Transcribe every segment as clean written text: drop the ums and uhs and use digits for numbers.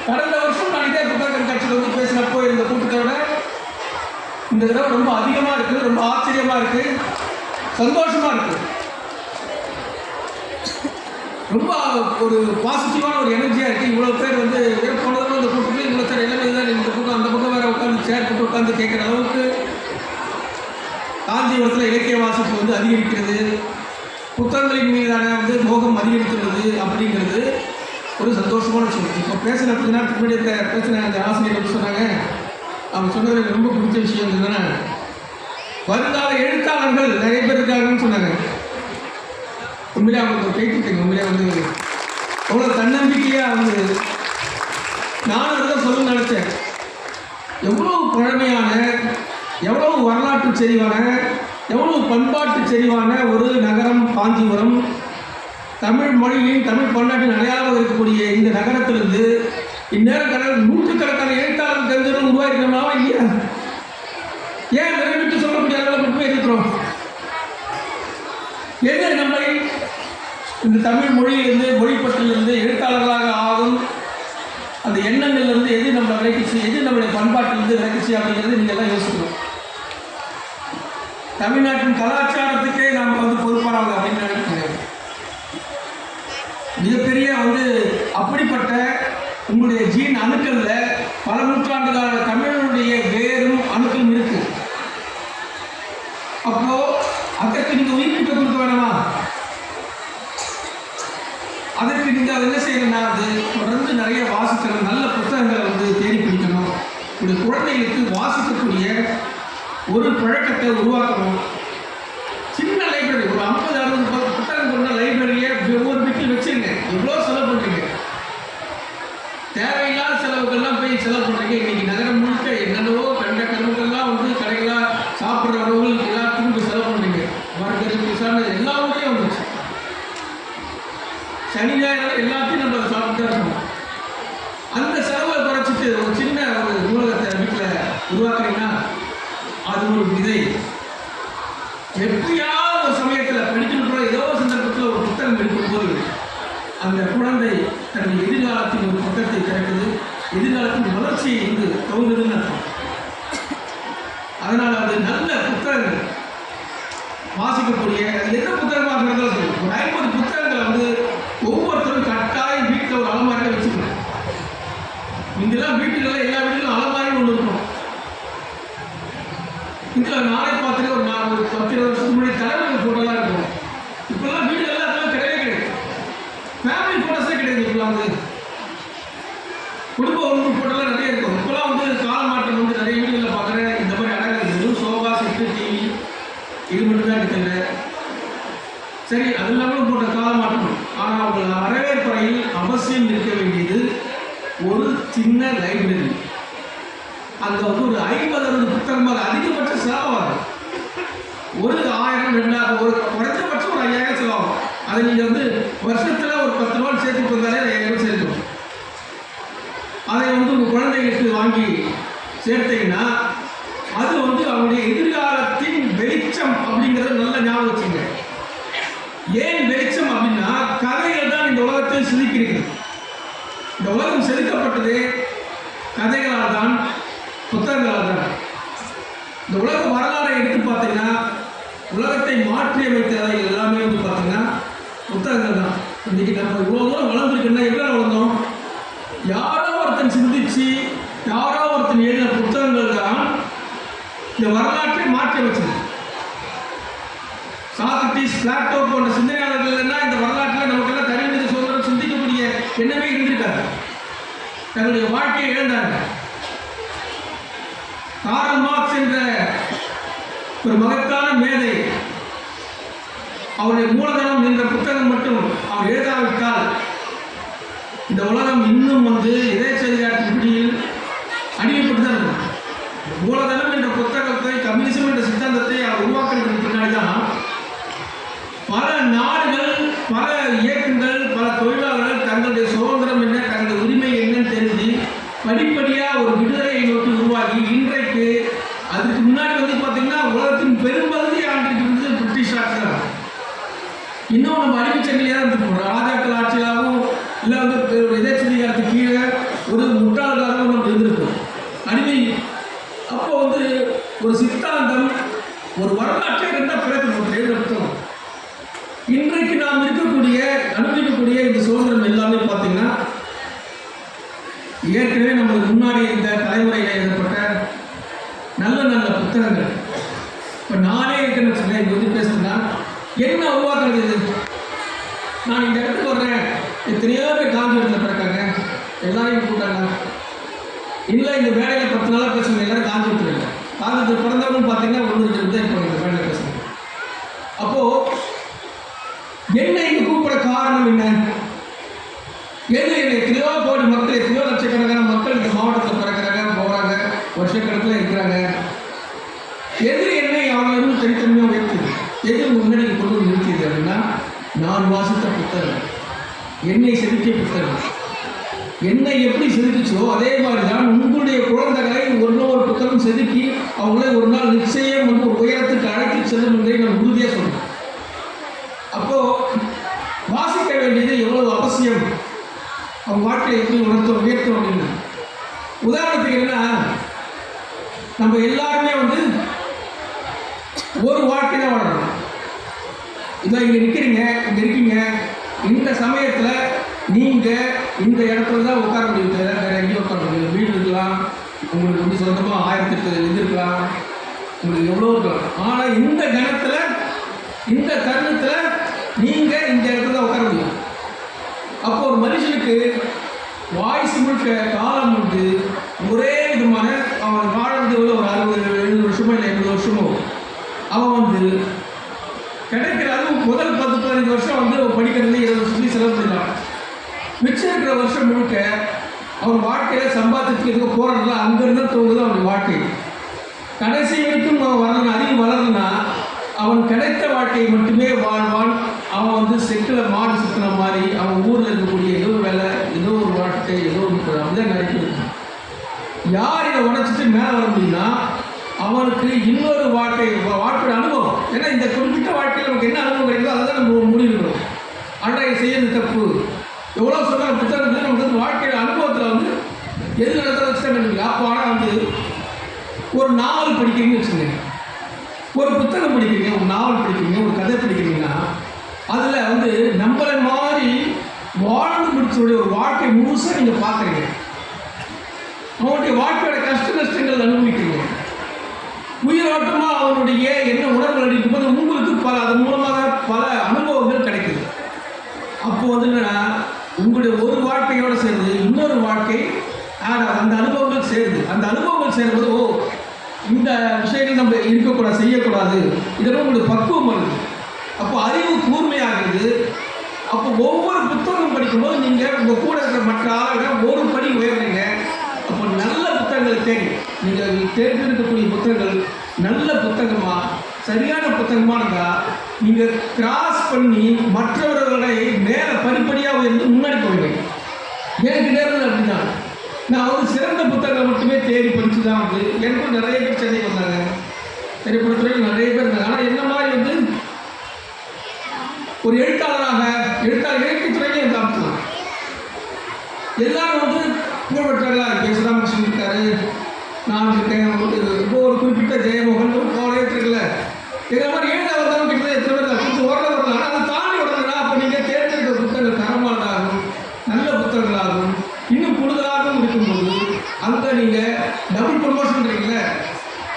கடந்த வருஷம் நான் இதே புத்தக கண்காட்சியில் வந்து பேசினப்போ இந்த கூட்டத்தை விட இந்த தடவை ரொம்ப அதிகமாக இருக்குது, ரொம்ப ஆச்சரியமாக இருக்குது, சந்தோஷமாக இருக்குது. ரொம்ப ஒரு பாசிட்டிவான ஒரு எனர்ஜியாக இருக்குது. இவ்வளோ பேர் வந்து போனதும் இந்த கூட்டத்தில் இவ்வளோ பேர் எல்லாமே தான் இந்த பக்கம் அந்த பக்கம் வேறு உட்காந்து சேர் போட்டு உட்காந்து கேட்குற அளவுக்கு காஞ்சிபுரத்தில் இலக்கிய வாசிப்பு வந்து அதிகரிக்கிறது, புத்தகங்களின் மீதான வந்து மோகம் அதிகரிக்கிறது அப்படிங்கிறது ஒரு சந்தோஷமான விஷயம். இப்போ பேசின கொஞ்ச நேரத்துக்கு முன்னாடி பேசின அந்த ஆசிரியர் சொன்னாங்க, அவங்க சொன்னது எனக்கு ரொம்ப பிடிச்ச விஷயம் என்னன்னா, வருங்கால எழுத்தாளர்கள் நிறைய பேர் இருக்காங்கன்னு சொன்னாங்க. உண்மையிலே அவங்க கேட்டுருக்கீங்க. உண்மையிலே வந்து அவ்வளோ தன்னம்பிக்கையாக வந்து நானும் அதுதான் சொல்லணும்னு நினச்சேன். எவ்வளோ பழமையான, எவ்வளவு வரலாற்று செறிவான, எவ்வளவு பண்பாட்டு செறிவான ஒரு நகரம் காஞ்சிபுரம். தமிழ் மொழியின் தமிழ் பண்பாட்டின் அடையாளமாக இருக்கக்கூடிய இந்த நகரத்திலிருந்து இந்நேரம் நூற்றுக்கணக்கான எழுத்தாளர் தெரிஞ்சவர்கள் உருவாயிருக்கணுமா இல்லையா? ஏன் நிறைவேற்று சொல்லக்கூடிய அளவுக்கு போய் இருக்கிறோம்? எது நம்மை இந்த தமிழ் மொழியிலிருந்து, மொழிப்பற்றிலிருந்து எழுத்தாளர்களாக ஆகும் அந்த எண்ணங்கள்லேருந்து எது நம்மளை விளக்கிச்சு, எது நம்மளுடைய பண்பாட்டிலிருந்து விளக்கிச்சு அப்படிங்கிறது நீங்கள் எல்லாம் யோசிக்கணும். தமிழ்நாட்டின் கலாச்சாரத்துக்கே நாம் வந்து பொறுப்பானவங்க அப்படின்னு நினைக்கிறேன். மிகப்பெரிய வந்து அப்படிப்பட்ட உங்களுடைய ஜீன் அணுக்களில் பல நூற்றாண்டு கால தமிழனுடைய வேரும் அணுக்களும் இருக்கு. அப்போ அதற்கு நீங்கள் உயிர்ப்பிக்க கொடுக்க வேணாமா? அதற்கு நீங்கள் அதை என்ன செய்யணும்னா, அது தொடர்ந்து நிறைய வாசிக்கணும், நல்ல புத்தகங்களை வந்து தேடி பிடிக்கணும். உங்களுடைய குழந்தைகளுக்கு வாசிக்கக்கூடிய ஒரு பழக்கத்தை உருவாக்கணும். சின்ன லைப்ரரி, ஒரு 50-60 புத்தகம் கொண்ட லைப்ரரியை ஒவ்வொரு வீட்டில் வச்சுருங்க. எவ்வளோ செலவு பண்ணுறீங்க? தேவையில்லாத செலவுகள்லாம் போய் செலவு பண்ணுறீங்க. இன்றைக்கி நகரம் முழுக்க என்னென்னவோ கண்ட கருவுகள்லாம் வந்து கடைகளாக சாப்பிட்ற உணவுகள் எல்லாத்துக்கும் போய் செலவு பண்ணுறீங்க. பர்கர், பிஸா எல்லா ஊரையும் வந்துச்சு. சனி ஞாயிறு எல்லாத்தையும் நம்ம சாப்பிட்டு தான் இருக்கணும். அந்த செலவை குறைச்சிட்டு ஒரு சின்ன ஒரு நூலகத்தை வீட்டில் உருவாக்குறீங்கன்னா அது ஒரு விதை. எப்படியாவது ஒரு சமயத்தில் படிக்கணும், ஏதோ சந்தர்ப்பத்தில் ஒரு புத்தகம் எடுக்கும்போது அந்த குழந்தை தன்னுடைய எதிர்காலத்தின் ஒரு புத்தகத்தை திறக்குது, எதிர்காலத்தின் வளர்ச்சியை வந்து தோன்றுதுன்னு அர்த்தம். அதனால் அது நல்ல புத்தகங்கள் வாசிக்கக்கூடிய, அது என்ன புத்தகமாக இருந்தாலும் சரி, ஒரு 50 புத்தகங்களை வந்து ஒவ்வொருத்தரும் கட்டாயம் வீட்டில் ஒரு அலமாரியில் வச்சுக்கணும். இங்கெல்லாம் வீட்டுகளில் எல்லா வீட்டிலும் அலமாரின்னு ஒன்று இருக்கும். இதில் நானே பார்த்துட்டு ஒரு 10-20 வருஷத்துக்கு முன்னாடி தலைவர்கள் ஃபோட்டோலாம் இருக்கும். இப்போல்லாம் வீடுகள்லாம் அதெல்லாம் கிடையவே கிடையாது. ஃபேமிலி ஃபோட்டோஸே கிடையாது. இப்போலாம் வந்து குடும்ப உறுப்பு ஃபோட்டோலாம் நிறைய இருக்கும். இப்போலாம் வந்து காலமாற்றம் வந்து நிறைய வீடுகளில் பார்க்குறேன். இந்த மாதிரி அடங்காது. வெறும் சோஃபா, செட்டு, டிவி இது மட்டும்தான் இருக்கிறது. சரி, அது இல்லாமல் போட்ட காலமாற்றம். ஆனால் உங்கள் வரவேற்பறையில் அவசியம் இருக்க வேண்டியது ஒரு சின்ன லைப்ரரி. அங்கே வந்து ஒரு 50-60 புத்தகமாக அதிகபட்ச செலவாகும். ஒரு 1000-2000, ஒரு குறைஞ்சபட்சம் ஒரு 5000 செலவாகும். அதை நீங்கள் வந்து வருஷத்தில் ஒரு 10 ரூபா சேர்த்து வந்தாலே 5000 சேர்க்கணும். அதை வந்து உங்கள் குழந்தைகளுக்கு வாங்கி சேர்த்தீங்கன்னா அது வந்து அவங்களுடைய எதிர்காலத்தின் வெளிச்சம் அப்படிங்கிறத நல்ல ஞாபகம் வச்சுங்க. ஏன் வெளிச்சம் அப்படின்னா, கதைகள் தான் இந்த உலகத்தை செதுக்கிறீர்கள். இந்த உலகம் செதுக்கப்பட்டது கதைகளால் தான், புத்தகங்களால் தான். இந்த உலக வரலாறை எடுத்து பார்த்தீங்கன்னா, உலகத்தை மாற்றி அமைத்ததை எல்லாமே வந்து பார்த்தீங்கன்னா புத்தகங்கள் தான். இன்றைக்கி நம்ம இவ்வளோ தூரம் வளர்ந்துருக்குன்னா எவ்வளோ வளர்ந்தோம்? யாரோ ஒருத்தன் சிந்திச்சு, யாரோ ஒருத்தன் எழுதின புத்தகங்கள் தான் இந்த வரலாற்றை மாற்றி அமைச்சது. சாக்ரட்டிஸ், பிளாட்டோ போன்ற சிந்தனையாளர்கள் எல்லாம் இந்த வரலாற்றில் நமக்கெல்லாம் தனிமனித சுதந்திரம் சிந்திக்கக்கூடிய எண்ணமே இருந்திருக்காரு. தன்னுடைய வாழ்க்கையை இழந்தாங்க. கார்ல் மார்க்ஸ் என்ற ஒரு மகத்தான மேதை, அவருடைய மூலதனம் என்ற புத்தகம் மட்டும் அவர் எழுதாவிட்டால் இந்த உலகம் இன்னும் வந்து இதேச்சதிகாரத்தின் பிடியில் அடிமைப்பட்டு தான் இருக்கும். மூலதனம் என்ற புத்தகத்தை, கம்யூனிசம் என்ற சித்தாந்தத்தை அவர் உருவாக்குறதுக்கு பின்னாடி தான் பல நாடுகள், பல இயக்கங்கள், பல தொழிலாளர்கள் தங்களுடைய சுதந்திரம் என்ன, தங்களுடைய உரிமை என்னன்னு தெரிஞ்சு படிப்படியாக ஒரு விடுதலையை நோக்கி உருவாகி இன்றைக்கு அதுக்கு முன்னாடி வந்து பார்த்தீங்கன்னா உலகத்தின் பெரும்பகுதி ஆண்டுக்கு இருந்தது பிரிட்டிஷ் ஆட்சி தான். இன்னும் நம்ம அறிவிச்சங்களையாக இருந்துருக்கோம். ராஜாக்கள் ஆட்சியாகவும் இல்லை வந்து இதேச்சதிகாரத்துக்கு கீழே ஒரு ஏற்கனவே நமது முன்னாடி இந்த தலைமுறையில் எழுதப்பட்ட நல்ல நல்ல புத்தகங்கள். இப்போ நானே இருக்குன்னு வச்சுக்கேன், இது வந்து பேசுறதுனா என்ன உருவாக்குறது இது? நான் இந்த இடத்துக்கு வர்றேன், எத்தனையோ பேர் காஞ்சிபுரத்தில் பிறக்காங்க, எல்லாரையும் கூட்டாங்க. இல்லை இந்த வேலையில் 10 நாளாக பேசுங்க, எல்லாரும் காஞ்சிபுரத்தில் இல்லை. காஞ்சிபுரத்தில் பிறந்தவங்க பார்த்தீங்கன்னா ஒன்று தான் இருப்பாங்க இந்த வேலையில் பேசுங்க. அப்போது என்ன இங்கே கூப்பிட காரணம் என்ன? எது என்ன எத்தனையோ கோடி மக்கள், எத்தனையோ லட்சக்கணக்கான மக்கள் இந்த மாவட்டத்தில் பிறக்கிறாங்க, போகிறாங்க, வருஷக்கணக்கில் இருக்கிறாங்க. எது என்னை அவங்களும் தனித்தன்மையாக உயர்த்துது, எது முன்னாடி கொண்டு வந்து நிறுத்தியது அப்படின்னா, நான் வாசித்த புத்தகம், என்னை செதுக்கிய புத்தகம். என்னை எப்படி செதுக்கிச்சோ அதே மாதிரி தான் உங்களுடைய குழந்தைகளை ஒரு புத்தகம் செதுக்கி அவங்கள ஒரு நாள் நிச்சயம் வந்து ஒரு உயரத்துக்கு அழைத்து செல்லும் என்பதை நான் உறுதியாக சொல்றேன். அப்போ வாசிக்க வேண்டியது எவ்வளவு அவசியம், அவங்க வாழ்க்கையை எப்படி உயர்த்தும் அப்படின்னு. உதாரணத்துக்கு என்னன்னா, நம்ம எல்லாருமே வந்து ஒரு வாழ்க்கை தான் வாழணும். இதான் இங்கே நிற்கிறீங்க, இங்கே இருக்கீங்க, இந்த சமயத்தில் நீங்கள் இந்த இடத்துல தான் உட்கார முடியும், வேறு எங்கேயும் உட்கார முடியும். வீடு இருக்கலாம், உங்களுக்கு வந்து சொந்தமாக 1008 இது இருக்கலாம், உங்களுக்கு எவ்வளோ இருக்கலாம். ஆனால் இந்த கணத்தில், இந்த தருணத்தில் நீங்கள் இந்த இடத்துல தான் உட்கார முடியும். அப்போ ஒரு மனுஷனுக்கு வாய்ஸ் முழுக்க காலம் உண்டு, ஒரே விதமான அவன் வாழ்ந்து ஒரு 60-70 வருஷமோ இல்லை 80 வருஷமோ அவன் வந்து கிடைக்கிறாரு. முதல் 10-15 வருஷம் வந்து படிக்கிறது 20 வருஷத்துக்கு செலவு பண்ணிடலாம். மிச்சம் இருக்கிற வருஷம் முழுக்க அவன் வாழ்க்கையில் சம்பாதிச்சுக்கு எதுவும் போராடல, அங்கேருந்து தோங்குது அவனுடைய வாழ்க்கை. கடைசி வரைக்கும் அவன் வரலன்னா, அதிகம் வளரலன்னா அவன் கிடைத்த வாழ்க்கையை மட்டுமே வாழ்வான். அவன் வந்து செட்டில் மாடு சுற்றின மாதிரி அவன் ஊரில் இருக்கக்கூடிய ஏதோ வேலை, ஏதோ ஒரு வாழ்க்கை, ஏதோ ஒரு அப்படிதான் நினைக்கிறது. யார் இதை உடைச்சிட்டு மேலே வர முடியும்னா அவனுக்கு இன்னொரு வாழ்க்கையோட அனுபவம். ஏன்னா இந்த குறிப்பிட்ட வாழ்க்கையில் நமக்கு என்ன அனுபவம் கிடைக்குதோ அதை தான் நம்ம முடிவுக்கிறோம். ஆனால் செய்யறது தப்பு. எவ்வளோ சொன்னால் புத்தகத்தில் நமக்கு வந்து வாழ்க்கையோட அனுபவத்தில் வந்து எது நடத்த வச்சுட்டாங்க. அப்போ ஆனால் வந்து ஒரு நாவல் படிக்கிறீங்கன்னு வச்சுக்கோங்க, ஒரு புத்தகம் படிக்கிறீங்க, ஒரு நாவல் படிக்கிறீங்க, ஒரு கதை படிக்கிறீங்கன்னா அதில் வந்து நம்மளை மாதிரி வாழ்ந்து முடிச்சோடைய ஒரு வாழ்க்கை முழுசாக நீங்கள் பார்க்குறீங்க. அவனுடைய வாழ்க்கையோட கஷ்ட நஷ்டங்கள் அனுபவிக்கிறீங்க. உயிரோட்டமாக அவனுடைய என்ன உணர்வுகள் அடிக்கும் போது உங்களுக்கு அதன் மூலமாக பல அனுபவங்கள் கிடைக்குது. அப்போ வந்து என்னன்னா, உங்களுடைய ஒரு வாழ்க்கையோடு சேர்ந்து இன்னொரு வாழ்க்கை அந்த அனுபவங்கள் சேருது. அந்த அனுபவங்கள் சேரும்போது ஓ, இந்த விஷயங்கள் நம்ம இருக்கக்கூடாது, செய்யக்கூடாது, இதெல்லாம் உங்களுக்கு பக்குவம் வருது. அப்போ அறிவு கூர்மையாகுது. அப்போ ஒவ்வொரு புத்தகம் படிக்கும்போது நீங்கள் உங்கள் கூட இருக்கிற மற்ற ஆளுங்க ஒரு படி உயர்றீங்க. அப்போ நல்ல புத்தகங்களை தேடி நீங்கள் தேர்ந்தெடுக்கக்கூடிய புத்தகங்கள் நல்ல புத்தகமாக, சரியான புத்தகமாக இருந்தால் நீங்கள் கிராஸ் பண்ணி மற்றவர்களை மேலே படிப்படியாக உயர்ந்து முன்னாடி போவீங்க. எனக்கு நேரம் அப்படிதான். நான் வந்து சிறந்த புத்தகங்களை மட்டுமே தேடி படித்து தான் வந்து எனக்கும் நிறைய பேர் சென்னை வந்தாங்க, திரைப்படத்துறையில் நிறைய பேர் இருந்தாங்க. ஆனால் என்ன மாதிரி வந்து ஒரு எழுத்தாளராக இலக்கியத்துறையிலே வந்து அமைச்சலாம். எல்லாரும் வந்து புகழ்பெற்றார்களா ராமகிருஷ்ணன் இருக்காரு, நான் இருக்கேன், இப்போ ஒரு குறிப்பிட்ட ஜெயமோகன் ஒரு கோலையத்து இருக்குல்ல, இதே மாதிரி எழுத வந்தவங்க கிட்ட எத்தனை பேர் கொஞ்சம் ஓரளவு வரலாம். ஆனால் அதை தாண்டி வரலன்னா அப்போ நீங்கள் தேர்ந்தெடுக்கிற புத்தகங்கள் தரமானதாகும், நல்ல புத்தகங்களாகும், இன்னும் கூடுதலாகவும் இருக்கும்போது அங்கே நீங்கள் டபுள் ப்ரொமோஷன் இருக்குல்ல,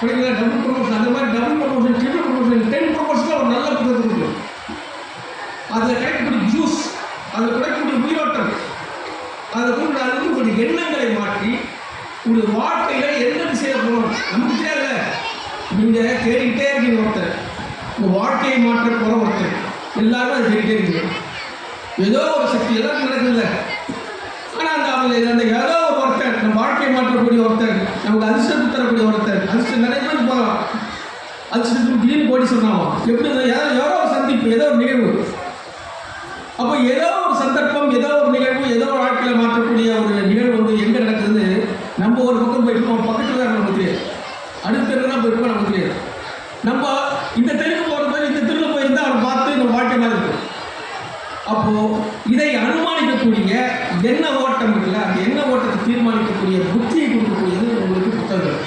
படிக்கல டபுள் ப்ரொமோஷன், அந்த மாதிரி டபுள் ப்ரொமோஷன், ட்ரிபிள் ப்ரொமோஷன், 10 ப்ரொமோஷனில் ஒரு நல்ல புத்தகத்தை கொடுக்கும். அதில் கிடைக்கக்கூடிய ஜூஸ், அதில் கிடைக்கக்கூடிய உயிரோட்டம், அதில் கூட உங்களுடைய எண்ணங்களை மாற்றி உங்களுடைய வாழ்க்கையில் எந்த திசையில் போகணும் நமக்கு தேவை. நீங்கள் தேடிக்கிட்டே இருக்கீங்க ஒருத்தர், உங்கள் வாழ்க்கையை மாற்ற போகிற ஒருத்தர், எல்லாரும் அதை தேடிக்கிட்டே இருக்கீங்க. ஏதோ ஒரு சக்தி எல்லாருக்கும் நடக்குதுல்ல. ஆனால் அந்த ஏதோ ஒரு ஒருத்தர் நம்ம வாழ்க்கையை மாற்றக்கூடிய ஒருத்தர், நமக்கு அதிர்ஷ்டத்தை தரக்கூடிய ஒருத்தர், அதிர்ஷ்டம் நிறைய பேர் போகலாம், அதிர்ஷ்டத்துக்கு திடீர்னு போட்டி சொன்னாமா எப்படி ஏதோ ஒரு சந்திப்பு, ஏதோ ஒரு நிகழ்வு. அப்போ ஏதோ ஒரு சந்தர்ப்பம், ஏதோ ஒரு நிகழ்வு, ஏதோ ஒரு வாழ்க்கையில் மாற்றக்கூடிய ஒரு நிகழ்வு வந்து எங்கே நடக்குதுன்னு நம்ம ஒரு பக்கம் போயிருக்கோம், பக்கத்தில் தான் நமக்கு தெரியாது, அடுத்த தெருலாம் போயிருக்கோம் நமக்கு தெரியாது. நம்ம இந்த தெருக்கு போகிறது இந்த தெருவில் போயிருந்தால் அவனை பார்த்து நம்ம வாழ்க்கை மாதிரி இருக்கும். அப்போது இதை அனுமானிக்கக்கூடிய எண்ண ஓட்டம் இருக்குல்ல, அந்த எண்ண ஓட்டத்தை தீர்மானிக்கக்கூடிய புத்தியை கொடுக்கக்கூடியது உங்களுக்கு புத்தகங்கள்.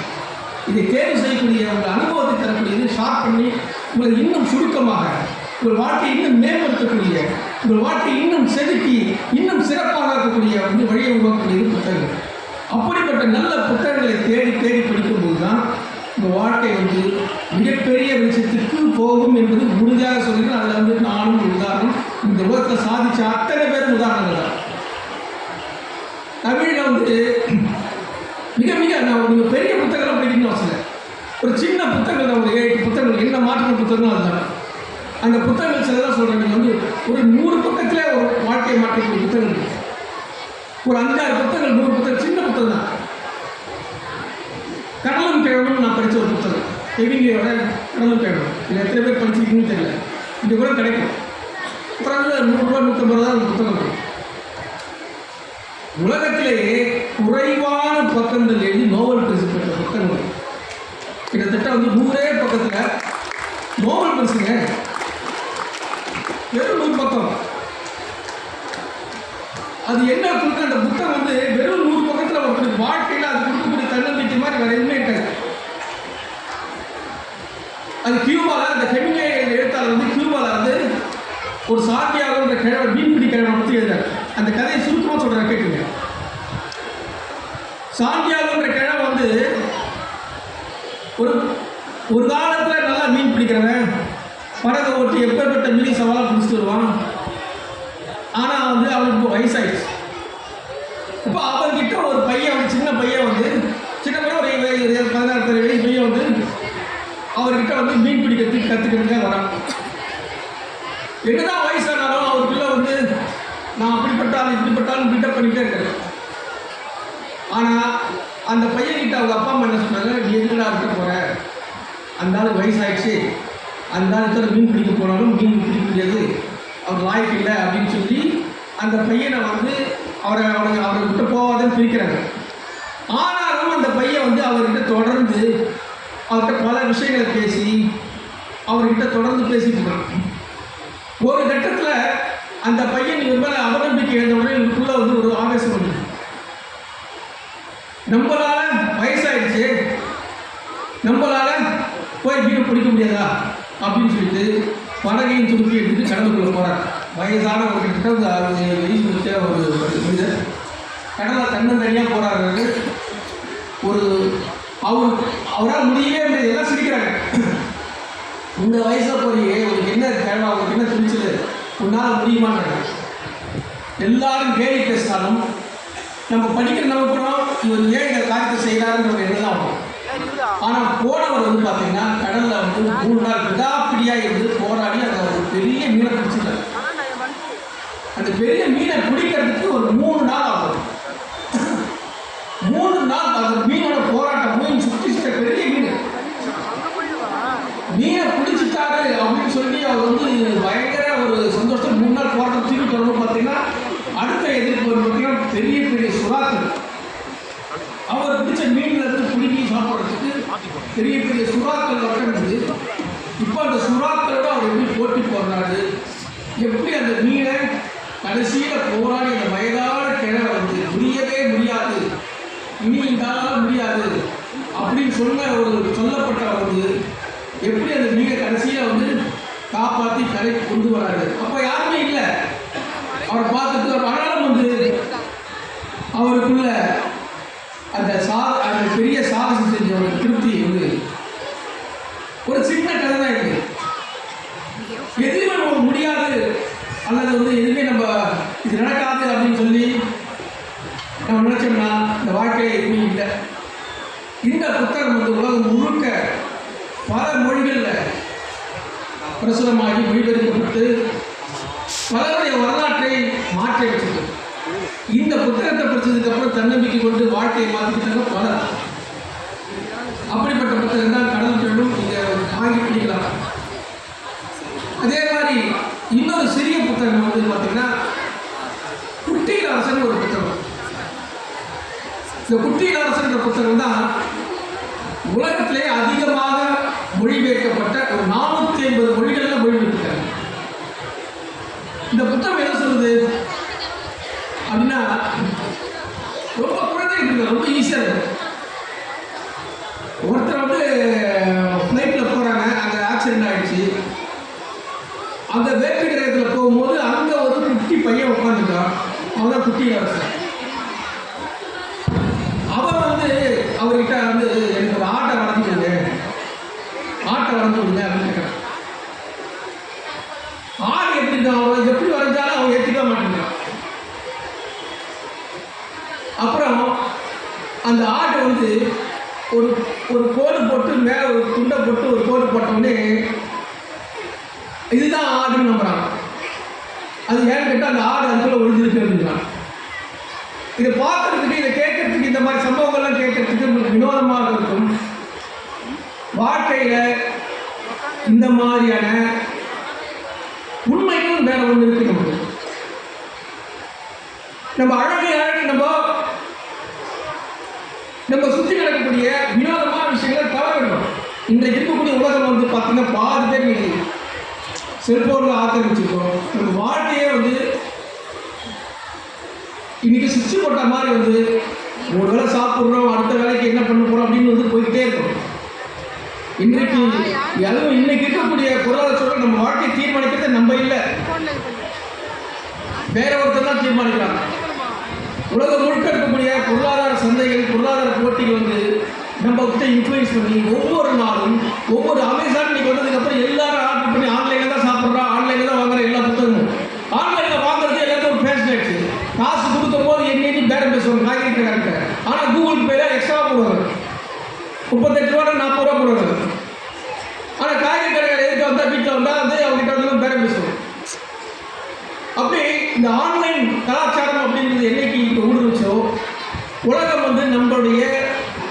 இதை தேர்வு செய்யக்கூடிய உங்கள் அனுபவத்தை தரக்கூடியது, ஷார்ட் பண்ணி உங்களை இன்னும் சுருக்கமாக உங்கள் வாழ்க்கையை இன்னும் மேம்படுத்தக்கூடிய, உங்கள் வாழ்க்கையை இன்னும் செதுக்கி இன்னும் சிறப்பாக இருக்கக்கூடிய வந்து வழியை உருவாக்கக்கூடியது புத்தகங்கள். அப்படிப்பட்ட நல்ல புத்தகங்களை தேடி தேடி படிக்கும்போது தான் இந்த வாழ்க்கை வந்து மிகப்பெரிய விஷயத்துக்கு போகும் என்பது உறுதியாக சொல்லிட்டு அதில் வந்து நானும் ஒரு உதாரணம். இந்த உலகத்தில் சாதிச்ச அத்தனை பேரும் உதாரணங்கள் தான். தமிழில் வந்து மிக மிக நான் நீங்கள் பெரிய புத்தகங்கள் படிக்கணும்னு அவசியம். ஒரு சின்ன புத்தகங்கள் ஒரு 7 புத்தகங்கள் என்ன மாற்ற புத்தகம் அதுதான். அந்த புத்தகங்கள் சிலதான் சொல்கிறேன். நீங்கள் வந்து ஒரு 100 பக்கத்திலே ஒரு வாழ்க்கையை மாற்றக்கூடிய புத்தகங்கள், ஒரு 5-6 புத்தகங்கள், 100 புத்தகம், சின்ன புத்தகம் தான். கடலும் கிழமும் நான் படித்த ஒரு புத்தகம், ஹெமிங்வேயோட கடலும் கிழமும். இது எத்தனை பேர் படிச்சிருக்கீங்கன்னு தெரியல, இது கூட கிடைக்கும். குறைஞ்ச 100 ரூபா 150 தான் அந்த புத்தகம் இருக்கும். உலகத்திலேயே குறைவான பக்கங்கள் எழுதி நோபல் பரிசு பெற்ற புத்தகங்கள் கிட்டத்தட்ட வந்து 100 பக்கத்தில் நோபல் பரிசுங்க. வெறும் 100 பக்கம். அது என்ன கொடுக்க அந்த புத்தகம் வந்து வெறும் 100 பக்கத்தில் ஒருத்தருக்கு வாழ்க்கையில் அது கொடுக்கக்கூடிய தன்னம்பிக்கை மாதிரி வேற எதுவுமே இருக்காது. அது கியூபாவில் அந்த ஹெமிங்கே எழுத்தாளர் வந்து கியூபாவில் வந்து ஒரு சாண்டியாகோன்ற கிழவன் மீன்பிடி கிழவனை பற்றி எழுதுறாரு. அந்த கதையை சுருக்கமாக சொல்கிறேன், கேட்டுங்க. சாண்டியாகோன்ற கிழவன் வந்து ஒரு காலத்தில் நல்லா மீன் பிடிக்கிறவன், படகை ஓட்டி எப்பேற்பட்ட மீன் சவாலாக பிடிச்சிட்டு வருவான். ஆனால் வந்து அவனுக்கு இப்போ வயசாயிடுச்சு. இப்போ அவர்கிட்ட ஒரு பையன் வந்து சின்ன பையன் வந்து சின்ன பையன் ஒரு 16 வயசு பையன் வந்து அவர்கிட்ட வந்து மீன் பிடிக்கிறதுக்கு கற்றுக்கிறதுக்காக வரான். என்னதான் வயசானாலும் அவருக்குள்ள வந்து நான் அப்படிப்பட்டாலும் இப்படிப்பட்டாலும் பில்டப் பண்ணிகிட்டே இருக்கிறேன். ஆனால் அந்த பையன்கிட்ட அவங்க அப்பா அம்மா என்ன சொன்னாங்க, நீ எதுனா இருக்க போகிற, அந்த ஆள் வயசாகிடுச்சு, அந்த ஆள் மீன் பிடிக்க போனாலும் மீன் பிடிக்க முடியாது, அவர் லாய்க்கு இல்லை அப்படின்னு சொல்லி அந்த பையனை வந்து அவர்கிட்ட போகாதுன்னு பிரிக்கிறாங்க. ஆனாலும் அந்த பையன் வந்து அவர்கிட்ட தொடர்ந்து அவர்கிட்ட பல விஷயங்களை பேசி அவர்கிட்ட தொடர்ந்து பேசிட்டு இருக்காங்க. ஒரு கட்டத்தில் அந்த பையன் இவர் மேலே அவநம்பிக்கை எழுந்தவுடனே இவருக்குள்ள வந்து ஒரு ஆவேசம் வந்து, நம்மளால வயசாயிடுச்சு, நம்மளால போய் மீன் பிடிக்க முடியாதா அப்படின்னு சொல்லிட்டு படகையும் துருக்கி எடுத்துட்டு கடலுக்குள்ள போகிறார். வயசான ஒரு கிட்ட 60 வயசு முடிச்ச ஒரு மனிதர் கடலில் தன்னந்தனியாக போகிறாரு. அவரால் முடியவே முடியாது, எல்லாம் சிரிக்கிறாங்க. இந்த வயசில் போறியே, உங்களுக்கு என்ன கிழமை, அவங்களுக்கு என்ன துணிச்சல், உன்னால் முடியுமான்னு எல்லாரும் கேள்வி பேசினாலும் நம்ம படிக்கிற நமக்குறோம் இவர் ஏன் இந்த காரியத்தை செய்கிறாருன்ற ஒரு எண்ணம் தான் வரும். ஆனால் போனவர் வந்து பார்த்தீங்கன்னா கடலில் வந்து 3 நாள் விடாப்பிடியாக இருந்து போராடி அந்த ஒரு பெரிய மீனை பிடிச்சிட்டார். அந்த பெரிய மீனை பிடிக்கிறதுக்கு ஒரு 3 நாள் ஆகும். 3 நாள் அந்த மீனோட போராட்டம், மீன் சுற்றி பெரிய மீனை பிடிச்சிட்டாரு அப்படின்னு சொல்லி அவர் வந்து பயங்கர ஒரு சந்தோஷம். 3 நாள் போராட்டம் திரும்பி தொடர்பு பார்த்தீங்கன்னா அடுத்த எதிர்ப்பு பார்த்தீங்கன்னா பெரிய பெரிய சுறாக்கள். அவர் பிடிச்ச மீன்ல இருந்து பிடிக்கி சாப்பிட்றதுக்கு பெரிய பெரிய சுறாக்கள் வளர்ந்து, இப்போ அந்த சுறாக்களோட அவர் எப்படி போட்டி போடுறாரு, எப்படி அந்த மீனை கடைசியில் போராடி அந்த வயதான கிழமை வந்து முடியவே முடியாது, இனி இதால் முடியாது அப்படின்னு சொல்லப்பட்டவர் வந்து எப்படி அந்த மீனை கடைசியில் வந்து காப்பாற்றி கரைக்கு கொண்டு வராரு. அப்போ யாருமே இல்லை அவரை பார்த்துட்டு. ஒரு அழகம் வந்து அவருக்குள்ள அந்த பெரிய சாகசம் செஞ்ச ஒரு திருப்தி வந்து ஒரு சின்ன கதை தான் இருக்கு. எதுவுமே நம்ம முடியாது அல்லது வந்து எதுவுமே நம்ம இது நடக்காது அப்படின்னு சொல்லி நம்ம நினைச்சோம்னா இந்த வாழ்க்கையை எதுவுமே இல்லை. இந்த புத்தகம் வந்து உலகம் முழுக்க பல மொழிகளில் பிரசுரமாகி மொழிபெயர்க்கப்பட்டு பலருடைய வரலாற்றை மாற்றி வச்சிருக்கு. இந்த புத்தகத்தை படித்ததுக்கு அப்புறம் தன்னம்பிக்கை கொண்டு வாழ்க்கையை மாற்றிக்கிட்டாங்க பலர். அப்படிப்பட்ட புத்தகம் தான் கடல் கிழமும் நீங்கள் வாங்கி படிக்கலாம். அதே மாதிரி இன்னொரு சிறிய புத்தகம் வந்து பார்த்தீங்கன்னா குட்டியில் அரசன் ஒரு புத்தகம். இந்த குட்டியில் அரசன்ற புத்தகம் தான் உலகத்திலே அதிகமாக மொழிபெயர்க்கப்பட்ட ஒரு 450 மொழிகளில் மொழிபெயர்த்திருக்காங்க. இந்த புத்தகம் என்ன சொல்லுது அப்படின்னா, ரொம்ப குழந்தைங்க ரொம்ப ஈஸியாக இருக்கும். ஒருத்தர் வந்து ஃப்ளைட்டில் போகிறாங்க, அங்கே ஆக்சிடென்ட் ஆகிடுச்சு. அந்த வேற்று கிரகத்தில் போகும்போது அங்கே ஒரு குட்டி பையன் உட்காந்துருக்கான். அவன் தான் குட்டி அரசன். அப்புறம் அந்த ஆட்டை வந்து ஒரு ஒரு கோடு போட்டு மேலே ஒரு துண்டை போட்டு ஒரு கோடு போட்டோடனே இதுதான் ஆடுன்னு நம்புறாங்க. அது ஏன்னு கேட்டால் அந்த ஆடு அதுக்குள்ள ஒழிஞ்சிருக்கு அப்படின்றாங்க. இதை பார்க்கறதுக்கு, இதை கேட்கறதுக்கு, இந்த மாதிரி சம்பவங்கள்லாம் கேட்கறதுக்கு வினோதமாக இருக்கும். வாழ்க்கையில் இந்த மாதிரியான உண்மைகள் வேற ஒன்று இருக்கு. நம்ம அழகு நம்ம சுற்றி நடக்கக்கூடிய வினோதமான விஷயங்களை தவற வேண்டும். இன்றைக்கு இருக்கக்கூடிய உலகம் வந்து பார்த்தீங்கன்னா பாதி பேர் செல்போனில் ஆக்கிரமிச்சிருக்கோம். நம்ம வாழ்க்கையே வந்து இன்னைக்கு சுவிட்ச் போட்ட மாதிரி வந்து ஒரு வேளை சாப்பிட்றோம், அடுத்த வேலைக்கு என்ன பண்ண போகிறோம் அப்படின்னு வந்து போய்கிட்டே இருக்கோம். இன்றைக்கு இன்னைக்கு இருக்கக்கூடிய பொருளாதார சூழல் நம்ம வாழ்க்கையை தீர்மானிக்கிறது நம்ம இல்லை, வேற ஒருத்தர் தான் தீர்மானிக்கிறாங்க. உலகம் முழுக்க இருக்கக்கூடிய பொருளாதார சந்தைகள், பொருளாதார போட்டிகள் வந்து நம்ம கிட்ட இன்ஃப்ளூயன்ஸ் பண்ணி ஒவ்வொரு நாளும் ஒவ்வொரு அமேசான் இன்னைக்கு வந்ததுக்கப்புறம் எல்லாரும் ஆர்டர் பண்ணி ஆன்லைனில் தான் சாப்பிட்றோம், ஆன்லைனில் தான் வாங்குற எல்லா புத்தகமும். ஆன்லைனில் வாங்குறது எல்லாத்தையும் ஒரு ஃபேஷன் ஆயிடுச்சு. காசு கொடுக்கும் போது எண்ணி பேரம் பேசுவாங்க காய்கறி கரெக்டாக. ஆனால் கூகுள் பேல எக்ஸ்ட்ரா போடுவாங்க, 38 ரூபா 40 ரூபா போடுவாங்க. ஆனால் காய்கறி கடைகள் எதுக்கு வந்தால் வீட்டில் வந்தால் வந்து அவங்ககிட்ட வந்து பேரம் பேசுவாங்க. அப்படி இந்த ஆன்லைன் கலாச்சாரம் அப்படின்றது என்னைக்கு இப்போ ஊடுருச்சோ உலகம் வந்து நம்மளுடைய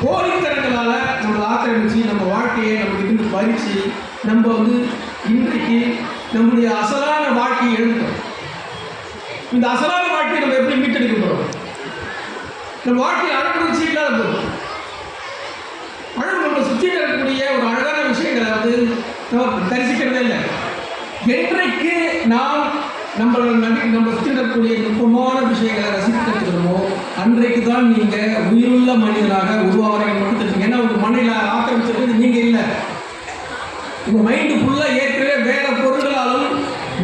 போலித்தனங்களால் நம்மளை ஆக்கிரமிச்சு நம்ம வாழ்க்கையை நம்ம இருந்து பறித்து நம்ம வந்து இன்றைக்கு நம்முடைய அசலான வாழ்க்கையை எழுதுறோம். இந்த அசலான வாழ்க்கையை நம்ம எப்படி மீட்டெடுக்க போகிறோம்? நம்ம வாழ்க்கையில் அழகுணர்ச்சி இல்லாத போகிறோம். அழகு நம்ம சுற்றி இருக்கக்கூடிய ஒரு அழகான விஷயங்களை வந்து நம்ம தரிசிக்கிறதே இல்லை. என்றைக்கு நாம் நம்ம சுற்றி இருக்கக்கூடிய நுட்பமான விஷயங்களை ரசிக்கிறோமோ அன்றைக்கு தான் நீங்கள் உயிருள்ள மனிதனாக உருவாகிறீங்க மட்டும் தெரிஞ்சுங்க. ஏன்னா உங்கள் மண்ணில் ஆக்கிரமிச்சிருக்கிறது நீங்கள் இல்லை. உங்கள் மைண்டு ஃபுல்லாக ஏற்கனவே வேற பொருள்களாலும்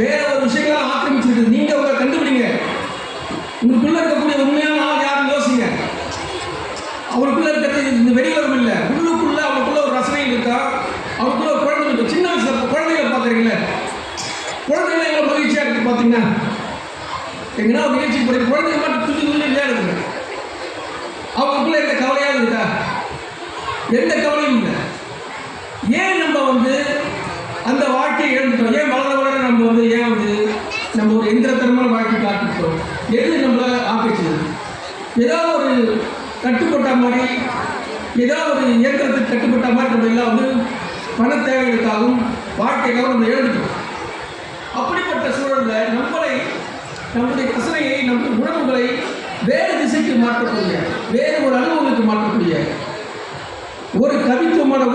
வேற ஒரு விஷயங்களால் ஆக்கிரமிச்சிருக்கு. நீங்கள் உங்களை கண்டுபிடிங்க. உங்களுக்குள்ள இருக்கக்கூடிய உண்மையான ஆள் யாரும் யோசிங்க. அவருக்குள்ள இருக்கிறது இந்த வெளியுறவு இல்லை, உள்ளுக்குள்ள அவருக்குள்ள ஒரு ரசனை இருக்கா, அவருக்குள்ள ஒரு குழந்தை இருக்கு. சின்ன வயசுல குழந்தைகளை பார்க்குறீங்களே, குழந்தைகளை எவ்வளோ மகிழ்ச்சியாக இருக்குது பார்த்தீங்கன்னா, எங்கன்னா ஒரு நிகழ்ச்சி போய் குழந்தைங்க மட்டும் துணி துணியாக இருக்குங்க. அவங்களுக்குள்ள எந்த கவலையாக இருக்கா? எந்த கவலையும் இல்லை. ஏன் நம்ம வந்து அந்த வாழ்க்கையை எழுந்துட்டோம்? ஏன் வளர வளர நம்ம வந்து ஏன் வந்து நம்ம ஒரு எந்திரத்தனமான வாழ்க்கை காட்டுட்டோம்? எது நம்மளை ஆக்கிச்சது? ஏதாவது ஒரு கட்டுப்பட்ட மாதிரி, ஏதாவது ஒரு இயந்திரத்துக்கு கட்டுப்பட்ட மாதிரி நம்ம எல்லாம் வந்து பண தேவைகளுக்காகவும் வாழ்க்கைக்காகவும் நம்ம எழுந்துட்டோம். அப்படிப்பட்ட சூழலில் நம்முடைய ரசனையை, நம்முடைய உணர்வுகளை வேறு திசைக்கு மாற்றக்கூடிய, வேறு ஒரு அனுபவங்களுக்கு மாற்றக்கூடிய, ஒரு கவித்துவமான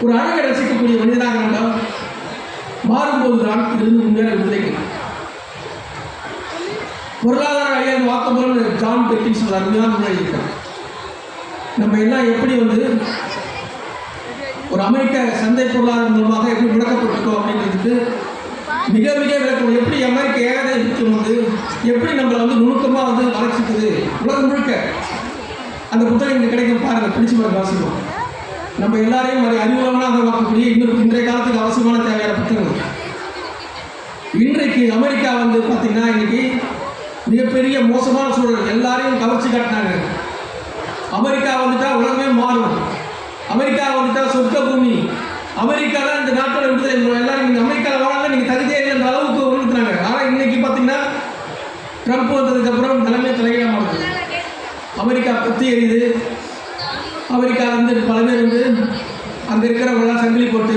ஒரு அழகை ரசிக்கக்கூடிய மனிதனாக நம்ம மாறும்போது தான் இருந்து முன்னேற விளைக்கலாம். பொருளாதார ஐயாயிரம் வாக்குமூலம் ஜான் பெக்கின்ஸ் ஒரு அருமையான முன்னாடி நம்ம எல்லாம் எப்படி வந்து ஒரு அமெரிக்க சந்தை பொருளாதாரம் மூலமாக எப்படி முடக்கப்பட்டிருக்கோம் அப்படிங்கிறதுக்கு மிக மிக விளக்கம். எப்படி அமெரிக்க ஏகாதிபத்தியம் வந்து எப்படி நம்மளை வந்து நுணுக்கமாக வந்து வளர்ச்சிக்குது உலகம் முழுக்க. அந்த புத்தகம் இங்கே கிடைக்கும், பாருங்கள், பிடிச்சி மாதிரி வாசிக்கும். நம்ம எல்லாரையும் அறிவுள்ளவனாக பார்க்கக்கூடிய இன்றைய காலத்துக்கு அவசியமான தேவையான புத்தகங்கள். இன்றைக்கு அமெரிக்கா வந்து பார்த்தீங்கன்னா இன்னைக்கு மிகப்பெரிய மோசமான சூழல், எல்லாரையும் கவர்ச்சி காட்டினாங்க. அமெரிக்கா வந்துட்டா உலகமே மாறும், அமெரிக்கா வந்துட்டா சொர்க்க பூமி, அமெரிக்கா தான் இந்த நாட்டோட விடுதலை, எல்லாரும் நீங்கள் அமெரிக்காவில் வாழலாம், நீங்கள் தகுதியே இல்லைன்ற அளவுக்கு உணர்த்துனாங்க. ஆனால் இன்னைக்கு பார்த்தீங்கன்னா ட்ரம்ப் வந்ததுக்கப்புறம் நிலைமை தலைகீழாக மாறுது. அமெரிக்கா பற்றி எரியுது. அமெரிக்கா வந்து பல பேர் வந்து அங்கே இருக்கிறவங்களாம் சங்கிலி போட்டு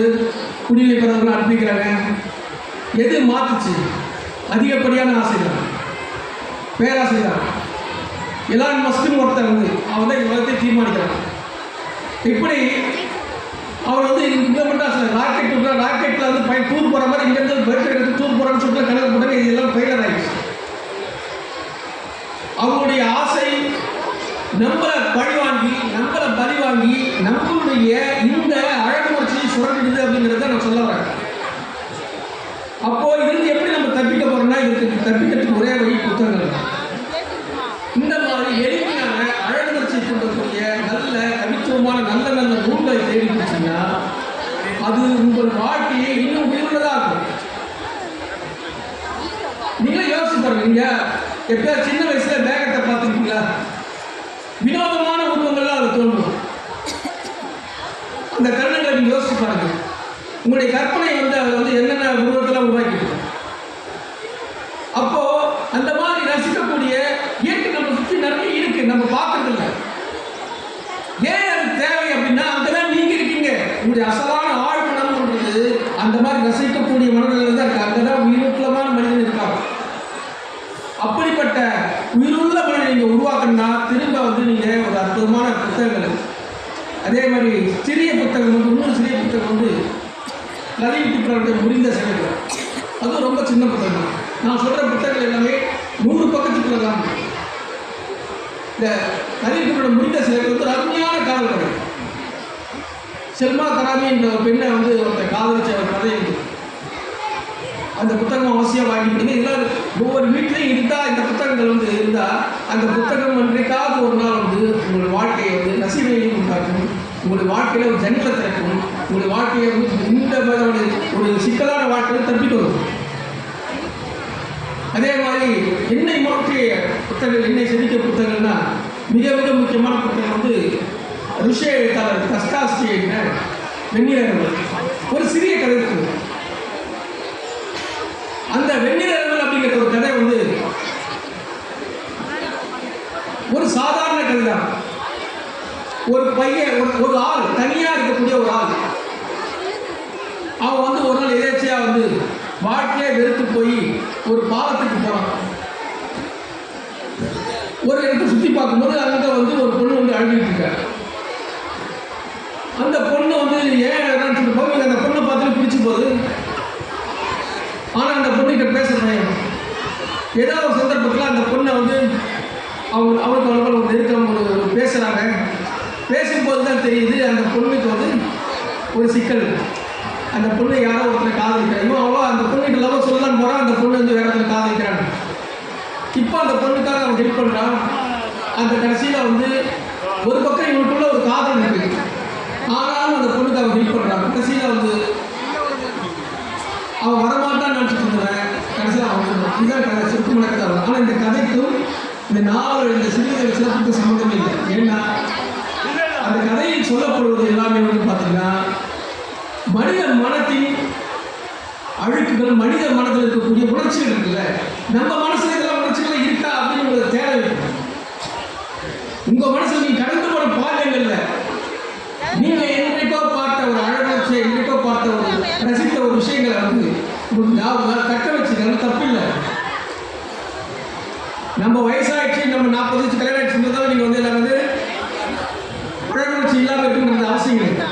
குடிநீர் பெறவங்களாம் அனுப்பிக்கிறாங்க. எது மாற்றுச்சு? அதிகப்படியான ஆசை தான், பேராசை தான். எலான் மஸ்க்னு ஒருத்தர் வந்து அவன் தான் உலகத்தை தீர்மானிக்கிறான். இப்படி அவர் வந்து இந்த மட்டும் ராக்கெட்டில் வந்து டூர் போகிற மாதிரி இங்கேருந்து பயிற்சி எடுத்து டூர் போகிறான்னு சொல்லிட்டு கணக்கு போட்டாங்க. இதெல்லாம் ஃபெயிலர் ஆகிடுச்சு. அவங்களுடைய ஆசை நம்மளை பழி வாங்கி, நம்மளை பலி வாங்கி, நம்மளுடைய இந்த அழகு உணர்ச்சியை சுரண்டிடுது அப்படிங்கிறத நான் சொல்ல வரேன். அப்போ இதுக்கு எப்படி நம்ம தப்பிக்க போறோம்னா, இதுக்கு தப்பிக்கிறதுக்கு ஒரே வழி புத்தகங்கள். இந்த மாதிரி எளிமையான அழகு உணர்ச்சியை கொண்டக்கூடிய நல்ல கவித்துவமான நல்ல நல்ல நூல்களை தேடி பிடிச்சிங்கன்னா அது உங்கள் வாழ்க்கையை இன்னும் உயர்ந்ததாக இருக்கும். நீங்களே யோசிச்சு பாருங்க. நீங்க எப்ப சின்ன வயசுல மேகத்தை பார்த்துருக்கீங்களா? வினோதமான உருவங்கள்லாம் அது தோன்றும். அந்த தருணங்களை நீங்கள் யோசிச்சு பாருங்க. உங்களுடைய கற்பனை வந்து அதை வந்து என்னென்ன உருவத்தெல்லாம் உருவாக்கிட்டு அப்போ அந்த மாதிரி ரசிக்கக்கூடிய இயற்கை நம்ம சுற்றி நிறைய இருக்கு, நம்ம பார்க்கறது இல்லை. ஏன் அது தேவை அப்படின்னா அங்கதான் நீங்க இருக்கீங்க. உங்களுடைய அசலான ஆழ்மனம்ன்றது அந்த மாதிரி ரசிக்கக்கூடிய மனநிலையில் தான் இருக்கு. அங்கதான் உயிருள்ளமான மனிதன் இருக்காங்க. அப்படிப்பட்ட உயிருள்ள மனிதனை நீங்க உருவாக்கணும்னா திரும்ப வந்து நீங்க ஒரு அற்புதமான புத்தகங்கள், அதே மாதிரி சிறிய புத்தகம் வந்து இன்னொரு சிறிய புத்தகம் வந்து லலித் முடிந்த செயல்கள், அதுவும் ரொம்ப சின்ன புத்தகம். நான் சொல்ற புத்தகங்கள் எல்லாமே 100 பக்கத்துக்குள்ள தான். இந்த லலித் முடிந்த செயல்கள் வந்து அருமையான காதல் கதை. செல்மா தராமி என்ற ஒரு பெண்ணை வந்து அந்த காதலிச்ச ஒரு கதை இருக்குது. அந்த புத்தகம் அவசியம் வாங்கிட்டு எல்லாரும் ஒவ்வொரு வீட்லையும் இருந்தால் இந்த புத்தகங்கள் வந்து இருந்தால் அந்த புத்தகம் என்றைக்காவது ஒரு நாள் வந்து உங்களுடைய வாழ்க்கையை வந்து நசீவையும் உண்டாக்கும், உங்களுடைய வாழ்க்கையில் ஒரு ஜன்னலை திறக்கும், உங்களுடைய வாழ்க்கையை வந்து இந்த ஒரு சிக்கலான வாழ்க்கையை தப்பிட்டு வரும். அதே மாதிரி என்னை மாற்றிய புத்தகங்கள், என்னை செதுக்கிய புத்தகங்கள்னா மிக மிக முக்கியமான புத்தகம் வந்து ருஷ்ய எழுத்தாளர் தஸ்தாஸ்கி எழுதின வெண்ணிறங்கள். ஒரு சிறிய கதை இருக்குது. அந்த வெண்ணிறங்கள் அப்படிங்கிற ஒரு கதை வந்து ஒரு சாதாரண கதை தான். ஒரு பையன், ஒரு ஆள், தனியா இருக்கக்கூடிய ஒரு ஆள், அவன் வந்து ஒரு நாள் எதேச்சையா வந்து வாழ்க்கையை வெறுத்து போய் ஒரு பாலத்துக்கு போறான். ஒரு இடத்தை சுற்றி பார்க்கும்போது அங்கே வந்து ஒரு பொண்ணு வந்து அழுகிட்டு இருக்காரு. அந்த பொண்ணு வந்து ஏன் போய் அந்த பொண்ணை பார்த்துட்டு பிடிச்சி போகுது. ஆனால் அந்த பொண்ணுகிட்ட பேசுகிறேன். ஏதாவது ஒரு சந்தர்ப்பத்தில் அந்த பொண்ணை வந்து அவளுக்கு ஒரு நெருக்கம் பேசுகிறாங்க. பேசும்போது தான் தெரியுது அந்த பொண்ணுக்கு வந்து ஒரு சிக்கல். அந்த பொண்ணு யாரோ ஒருத்தர் காதலிக்கிறாங்க. அவ்வளோ அந்த பொண்ணுகிட்ட லவ் சொல்லலான்னு போகிறான். அந்த பொண்ணு வந்து வேற ஒருத்தர் காதலிக்கிறாங்க. இப்போ அந்த பொண்ணுக்காக அவன் ஹெல்ப் பண்ணுறான். அந்த கடைசியில் வந்து ஒரு பக்கம் இவனுக்குள்ள ஒரு காதல் இருக்குது. ஆனாலும் அந்த பொண்ணுக்கு அவன் ஹெல்ப் பண்ணுறான். கடைசியில் வந்து அவன் வரமாட்டான்னு நினச்சிட்டு இருந்தவன் கடைசியில் அவன் இதுதான் கதை, சிறப்பு நடக்குது. ஆனால் இந்த கதைக்கும் இந்த நாவல், இந்த சிறுகதை சிறப்புக்கு சம்மந்தமே இல்லை. ஏன்னா அந்த கதையில் சொல்லப்படுவது எல்லாமே வந்து பார்த்தீங்கன்னா மனித மனத்தின் அழுக்குகள், மனித மனதில் இருக்கக்கூடிய உணர்ச்சிகள் இருக்குல்ல, நம்ம மனசுல இதெல்லாம் உணர்ச்சிகள் இருக்கா அப்படின்னு உங்களுக்கு தேவை இருக்கு. உங்க மனசுல நீங்க கடந்து போன பாதைகள்ல நீங்க என்னைக்கோ பார்த்த ஒரு அழகாட்சியை, என்னைக்கோ பார்த்த ஒரு ரசித்த ஒரு விஷயங்களை வந்து உங்களுக்கு தக்க வச்சுக்கிறது தப்பு இல்லை. நம்ம வயசாகிடுச்சு, நம்ம 40 வயசு கல்யாணம் ஆயிடுச்சுன்றதால நீங்க வந்து எல்லாம் வந்து அழகாட்சி இல்லாமல் இருக்குன்றது அவசியம் இல்லை.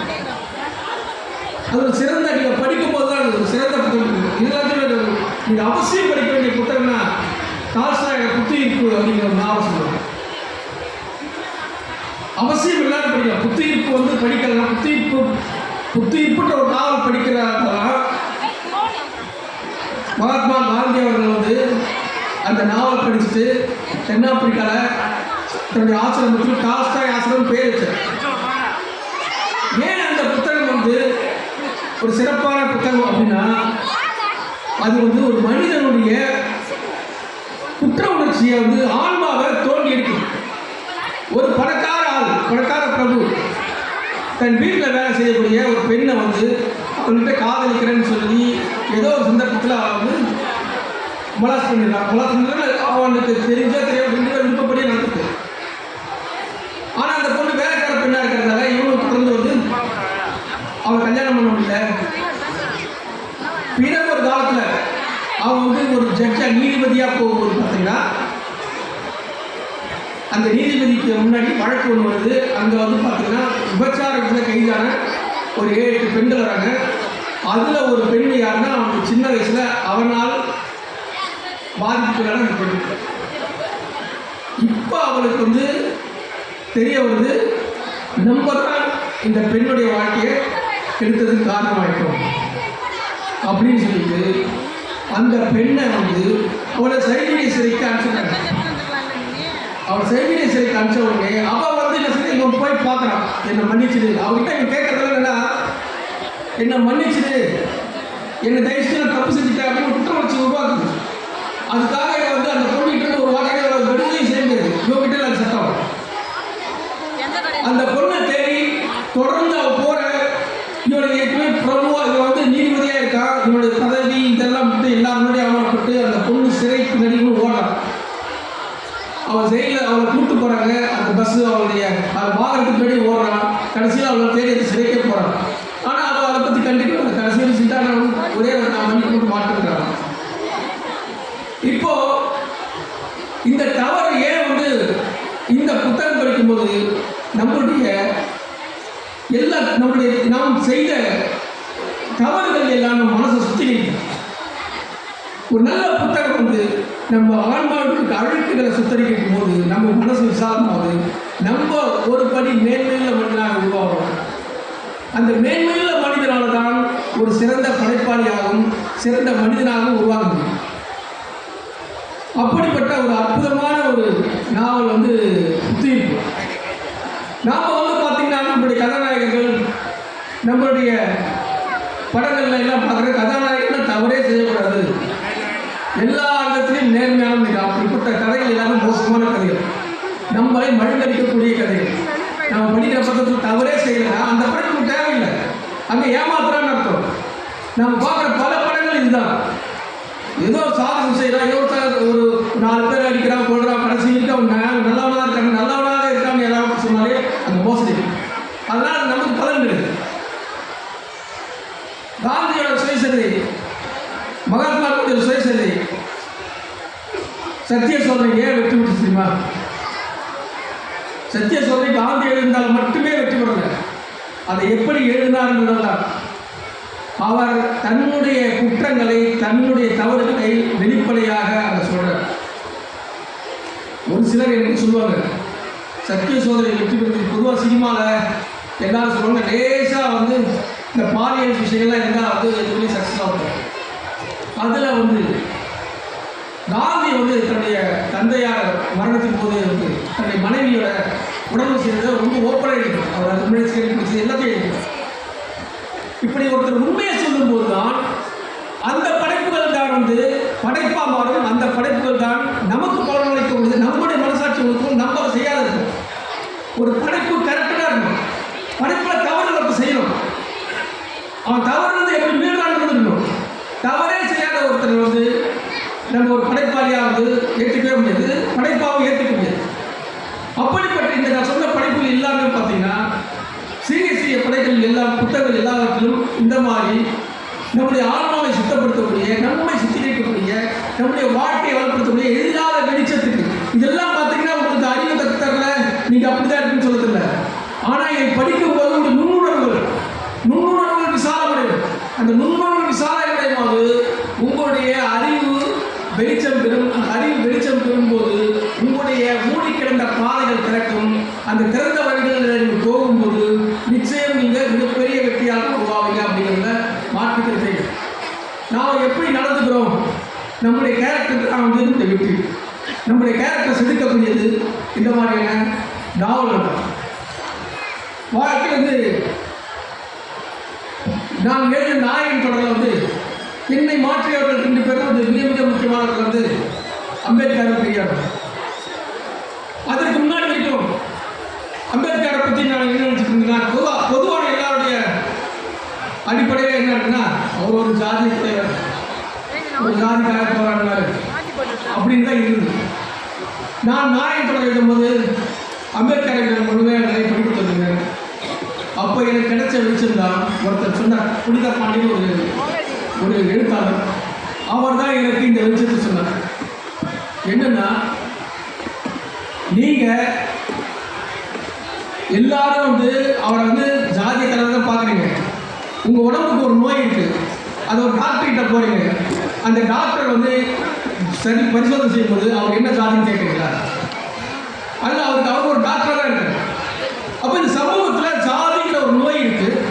அது ஒரு சிறந்த, நீங்கள் படிக்கும் போது தான் ஒரு சிறந்த புத்தகம். இதெல்லாத்தையும் நீங்கள் அவசியம் படிக்க வேண்டிய புத்தகம்னா டால்ஸ்டாய் புத்துயிர்ப்பு அப்படிங்கிற ஒரு நாவல் சொல்லுவாங்க. அவசியம் எல்லாரும் படிக்கலாம். புத்துயிர்ப்பு வந்து படிக்கலாம். புத்துயிர்ப்புன்ற ஒரு நாவல் படிக்கிறாங்கலாம். மகாத்மா காந்தி அவர்கள் வந்து அந்த நாவல் படிச்சுட்டு தென்னாப்பிரிக்காவில் தன்னுடைய ஆசிரமத்தில் டால்ஸ்டாய் ஆசிரமம் பேர் வச்சார். ஏன் அந்த புத்தகம் வந்து ஒரு சிறப்பான புத்தகம் அப்படின்னா அது வந்து ஒரு மனிதனுடைய குற்ற உணர்ச்சியை வந்து ஆன்மாவை தோண்டி எடுக்கும். ஒரு பணக்கார ஆள், பணக்கார பிரபு தன் வீட்டில் வேலை செய்யக்கூடிய ஒரு பெண்ணை வந்து அவன்கிட்ட காதலிக்கிறேன்னு சொல்லி ஏதோ ஒரு சந்தர்ப்பத்தில் அவன் வந்து மொலாஸ் பண்ணிடுறான். அவனுக்கு தெரிஞ்சா தெரியாது, 2 பேர் விருப்பப்படியே நடக்குது. ஆனால் அந்த பொண்ணு வேலைக்கார பெண்ணாக இருக்கிறதால இவனுக்கு தொடர்ந்து வந்து அவன் கல்யாணம் பண்ண முடியல. பிறகு ஒரு காலத்தில் அவன் வந்து ஒரு ஜட்ஜா, நீதிபதியாக போகும்போது பார்த்தீங்கன்னா அந்த நீதிபதிக்கு முன்னாடி வழக்கு ஒன்று வருது. அங்கே வந்து பார்த்தீங்கன்னா விபச்சாரத்தில் கைதான ஒரு 7-8 பெண்கள் வராங்க. அதில் ஒரு பெண் யாருன்னா அவனுக்கு சின்ன வயசில் அவனால் பாதிப்புகளான அந்த பெண். இப்போ அவளுக்கு வந்து தெரிய வருது, நம்ம தான் இந்த பெண்ணுடைய வாழ்க்கையை கெடுத்ததுக்கு காரணமாயிட்டோம் அப்படின்னு சொல்லிட்டு அந்த பெண்ணை வந்து அவளை சைவீரிய சிறைக்கு அனுப்பிச்சிட்டாங்க. அவள் சைவீரிய சிறைக்கு அனுப்பிச்ச உடனே அவள் வந்து என்ன சொல்லி இவன் போய் பார்க்குறான், என்னை மன்னிச்சிடு. அவகிட்ட இவன் கேட்கறதுல என்னன்னா, என்னை மன்னிச்சிடு, என்னை தயவுச்சு நான் தப்பு செஞ்சுட்டேன் அப்படின்னு குற்ற உணர்ச்சி உருவாக்குது. அதுக்காக வந்து அந்த பொண்ணுகிட்ட ஒரு வார்த்தையை விடுதலையும் செய்ய முடியாது. இவங்கிட்ட அது சட்டம். கடைசியில் அவளை தேடி சிறைக்க போகிறான். ஆனால் அவள் அதை பற்றி கண்டிப்பாக கடைசியில் சித்தான ஒரே நான் மன்னிக்க மட்டும் மாட்டுங்கிறான். இப்போ இந்த தவறு ஏன் வந்து இந்த புத்தகம் படிக்கும்போது நம்மளுடைய நாம் செய்த தவறுகள் எல்லாம் நம்ம மனசை சுற்றி நிற்கும். ஒரு நல்ல புத்தகம் வந்து நம்ம ஆன்மாவுக்கு அழுக்குகளை சுத்தரிக்கும் போது நம்ம மனசு விசாலமாகுது. நம்ம ஒரு படி மேன்மையுள்ள மனிதனாக உருவாகும். அந்த மேன்மையுள்ள மனிதனால தான் ஒரு சிறந்த படைப்பாளியாகவும் சிறந்த மனிதனாகவும் உருவாக முடியும். அப்படிப்பட்ட ஒரு அற்புதமான ஒரு நாவல் வந்து புத்துயிர்ப்பு. நாம் வந்து பார்த்தீங்கன்னா நம்மளுடைய கதாநாயகர்கள் நம்மளுடைய படங்கள்ல எல்லாம் பார்க்குற கதாநாயகர்கள் தவறே செய்யக்கூடாது, எல்லா இடத்துலையும் நேர்மையான அப்படிப்பட்ட கதைகள் எல்லாமே மோசமான கதைகள், நம்மளை மழுங்கடிக்கக்கூடிய கதைகள். நம்ம படிக்கிற பக்கத்தில் தவறே செய்யலைன்னா அந்த படம் நமக்கு தேவையில்லை, அங்கே ஏமாத்துறான்னு அர்த்தம். நம்ம பார்க்குற பல படங்கள் இதுதான். ஏதோ சாதகம் செய்யலாம், ஏதோ ஒரு 4 பேர் அடிக்கிறான் கொள்றான், கடைசிக்கு அவன் நல்லவனாக இருக்காங்க நல்லவனாக இருக்காங்க ஏதாவது சொன்னாலே அந்த மோசடி. அதனால் நமக்கு பலன் கிடையாது. காந்தியோட சுயசரிதை, மகாத்மா காந்தியோட சுயசரிதை, சத்திய சோதனை ஏன் வெற்றி பெற்று தெரியுமா? சத்திய சோதனை காந்தி எழுதினால் மட்டுமே வெற்றி பெறல, அதை எப்படி எழுதினார் என்பதுதான். அவர் தன்னுடைய குற்றங்களை தன்னுடைய தவறுகளை வெளிப்படையாக அதை சொல்றார். ஒரு சிலர் எனக்கு சொல்லுவாங்க சத்திய சோதனை வெற்றி பெற்று. பொதுவாக சினிமாவில் எல்லாரும் சொல்லுவாங்க லேசாக வந்து இந்த பாலியல் விஷயங்கள்லாம் இருந்தால் வந்து எப்படி சக்ஸஸ் ஆகும். அதில் வந்து காந்தி வந்து தன்னுடைய தந்தையார் மரணத்தின் போது வந்து தன்னுடைய மனைவியோட உடம்பு செய்ததை ரொம்ப ஓப்பனாக இருக்கும். அவர் அது முன்னாடி பிடிச்சது எல்லாத்தையும் எழுதினார். இப்படி ஒருத்தர் உண்மையை சொல்லும் போது தான் அந்த படைப்புகள் தான் வந்து படைப்பாக மாறும். அந்த படைப்புகள் தான் நமக்கு பலனளிக்க முடியுது, நம்முடைய மனசாட்சி கொடுக்கும், நம்ம அதை செய்யாத இருக்கும். ஒரு படைப்பு கரெக்டாக இருக்கும், படைப்பில் தவறு நம்ம செய்யணும். அவன் தவறு வந்து எப்படி மீறான்னு இருக்கணும். தவறே செய்யாத ஒருத்தர் வந்து நம்ம ஒரு படைப்பாளியாக வந்து ஏற்றுக்கவே முடியாது, படைப்பாகவும் ஏற்றுக்க முடியாது. அப்படிப்பட்ட இந்த நான் சொன்ன படைப்புகள் எல்லாமே பார்த்தீங்கன்னா சிறிய படைகள் எல்லா புத்தகங்கள் எல்லாவற்றிலும் இந்த மாதிரி நம்முடைய ஆன்மாவை சுத்தப்படுத்தக்கூடிய, நம்மை சுத்திகரிக்கக்கூடிய, நம்முடைய வாழ்க்கையை வளப்படுத்தக்கூடிய எதிராத வெளிச்சத்துக்கு இதெல்லாம் பார்த்தீங்கன்னா உங்களுக்கு அறிவு தரல, நீங்கள் அப்படிதான் இருக்குன்னு சொல்ல தெரியல. ஆனால் இதை படிக்கும்போது ஒரு நுண்ணுணர்வுகள் விசாலமடையும். அந்த நுண்ணுணர்வு விசாலம் அடையும் போது உங்களுடைய அறிவு வெளிச்சம் பெறும். அந்த அறிவு வெளிச்சம் பெறும்போது உங்களுடைய மூடி கிடந்த பாதைகள் திறக்கும். அந்த திறந்த வழிகளில் நீங்கள் போகும்போது நிச்சயம் நீங்கள் மிகப்பெரிய வெற்றியாக உருவாவீங்க அப்படிங்கிறத மாற்றத்தை செய்யும். நாம் எப்படி நடந்துக்கிறோம், நம்முடைய கேரக்டர் தான் வந்து இந்த வெற்றி. நம்முடைய கேரக்டர் செதுக்கக்கூடியது இந்த மாதிரியான நாவல்கள். வாழ்க்கையில் வந்து நான் எழுதிய நாயகன் தொடரில் வந்து என்னை மாற்றியவர்கள் 2 பேரும் வந்து மிக முக்கியமானவர்கள் வந்து அம்பேத்கர், பெரியார். அதற்கு முன்னாடி வரைக்கும் அம்பேத்கரை பற்றி நான் என்ன நினச்சிட்டு இருந்தேன், பொதுவான எல்லாருடைய அடிப்படையில் என்ன இருக்குன்னா அவர் ஒரு ஜாதி தலைவர், ஒரு ஜாதிக்காக போராடினார் அப்படின்னு தான் இருந்தது. நான் நாயகன் தொடர் எழுதும்போது அம்பேத்கரை முழுமையாக நிறைய படிப்பு தருங்க. அப்போ எனக்கு கிடைச்ச வெளிச்சம்தான் ஒருத்தர் சொன்னார், புனித பாண்டியன் ஒரு எழுத்தாளர். அவர் தான் எனக்கு இந்த வெளிச்சத்தை சொன்னார். என்னன்னா, நீங்கள் எல்லாரும் வந்து அவரை வந்து ஜாதிய தலைவர் தான் பார்க்குறீங்க. உங்கள் உடம்புக்கு ஒரு நோய் இருக்குது, அது ஒரு டாக்டர்கிட்ட போகிறீங்க. அந்த டாக்டர் வந்து சரி பரிசோதனை செய்யும்போது அவர் என்ன ஜாதின்னு கேட்குறீங்களா? அல்ல, அவர் ஒரு டாக்டராக தான் இருக்காரு. அப்போ இந்த சமூகத்தில் ஜாதிங்கிற ஒரு நோய் இருக்குது.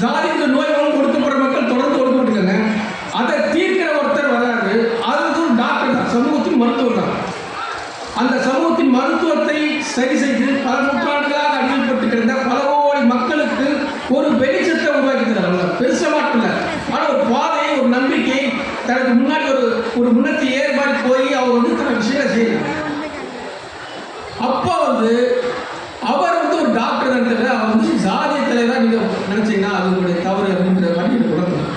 ஜாதிங்கிற நோய் கொடுக்கப்படுற மக்கள் தொடர்ந்து கொடுக்கப்பட்டுருக்காங்க. அதை தீர்க்கிற ஒருத்தர் வராது, அது ஒரு டாக்டர் தான், சமூகத்தின் மருத்துவர் தான். அந்த சமூகத்தின் மருத்துவத்தை சரி செய்து பல நூற்றாண்டுகளாக அடிமைப்பட்டு கிடந்த பல கோடி மக்களுக்கு ஒரு வெளிச்சத்தை உருவாக்கி தராங்க. பெருசாக மட்டும் இல்லை, ஆனால் ஒரு பாதையை, ஒரு நம்பிக்கை, தனக்கு முன்னாடி ஒரு முன்னத்தை ஏற்பாடு போய் அவர் வந்து தன விஷயங்களை செய்யணும். அப்போ வந்து அவர் வந்து ஒரு டாக்டர் இருக்கிற அவர் வந்து ஜாதிய தலைவராக நீங்கள் நினச்சிங்கன்னா அது உங்களுடைய தவறு அப்படின்ற மாதிரி எனக்கு உணர்த்தணும்.